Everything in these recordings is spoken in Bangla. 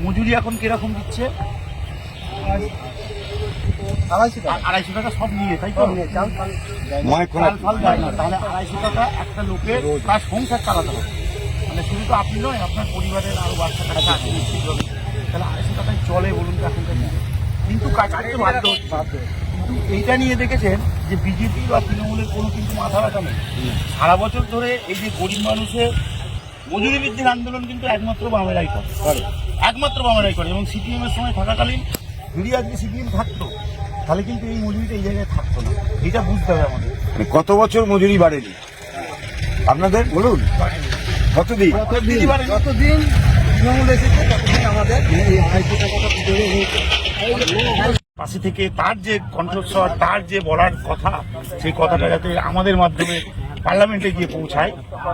মজুরি এখন কিরকম দিচ্ছে? 250 টাকা সব নিয়ে, তাই তো? চাল ফাল দেয় না, তাহলে 250 টাকা একটা লোকের তার সংসার চালাতে হবে। মানে শুধু তো আপনি নয়, আপনার পরিবারের আরো বাচ্চা কাচ্চা আছে নিশ্চিত হবে। তাহলে 250 টাকায় চলে বলুন তো এখনকার দিনে? কিন্তু কাজ করতে বাধ্য হচ্ছে। কিন্তু এইটা নিয়ে দেখেছেন যে বিজেপি বা তৃণমূলের কোনো কিন্তু মাথা ব্যথা নেই। সারা বছর ধরে এই যে গরিব মানুষের মজুরি বৃদ্ধির আন্দোলন কিন্তু একমাত্র বামেরাই করে, একমাত্র বামেরাই করে। এবং সিপিএম এর সময় থাকাকালীন যদি আজকে সিপিএম থাকতো তাহলে কিন্তু এই মজুরিটা এই জায়গায় থাকতো না। এটা বুঝতে হবে আমাদের। কত বছর মজুরি বাড়েনি আপনাদের বলুন? কতদিন যতদিন তৃণমূল এসেছে ততদিন আমাদের এই 250 টাকাটা পাশে থেকে তার যে কণ্ঠস্বর, তার যে বলার কথা, সেই কথাটা যাতে আমাদের মাধ্যমে পার্লামেন্টে গিয়ে পৌঁছায়।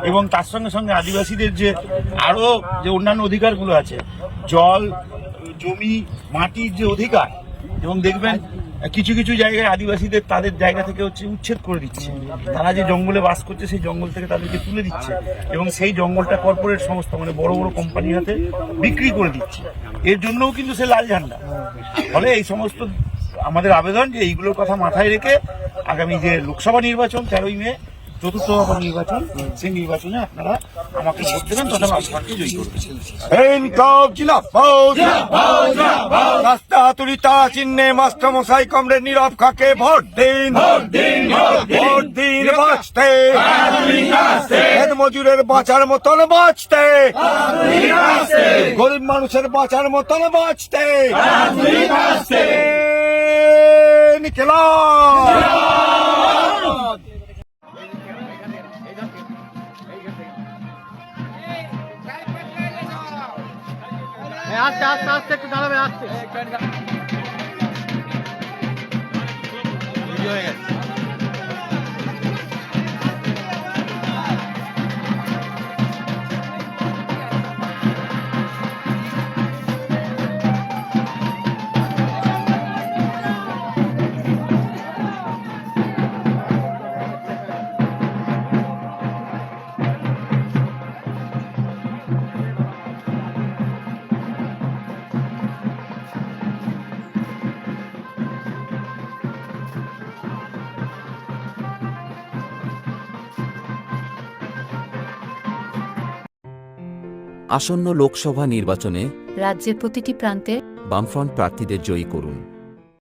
এবং তার সঙ্গে সঙ্গে আদিবাসীদের যে আরও যে অন্যান্য অধিকারগুলো আছে, জল, জমি, মাটির যে অধিকার, এবং দেখবেন কিছু কিছু জায়গায় আদিবাসীদের তাদের জায়গা থেকে উচ্ছেদ করে দিচ্ছে। তারা যে জঙ্গলে বাস করছে সেই জঙ্গল থেকে তাদেরকে তুলে দিচ্ছে এবং সেই জঙ্গলটা কর্পোরেট সংস্থা মানে বড় বড় কোম্পানির হাতে বিক্রি করে দিচ্ছে। এর জন্যও কিন্তু সে লাল ঝান্ডা। ফলে এই সমস্ত আমাদের আবেদন যে এইগুলোর কথা মাথায় রেখে আগামী যে লোকসভা নির্বাচন 13ই মে চতুর্থ দফা নির্বাচন, সেই নির্বাচনে আপনারা আমাকে ভোট দেবেন, তথা আপনাকে জয়ী করবেন। রাস্তা হাতুড়িতা চিহ্নে মাস্টারমশাই কমরেড নীরব খাকে ভোট দিন, ভোট দিন বাঁচতে, মজুরের বাঁচার মতন বাঁচতে, গরিব মানুষের বাঁচার মতন বাঁচতে নিকেলা। আস্তে আস্তে আস্তে একটু দাঁড়াবে, আস্তে ভিডিও হয়ে গেছে। আসন্ন লোকসভা নির্বাচনে রাজ্যের প্রতিটি প্রান্তে বামফ্রন্ট প্রার্থীদের জয়ী করুন।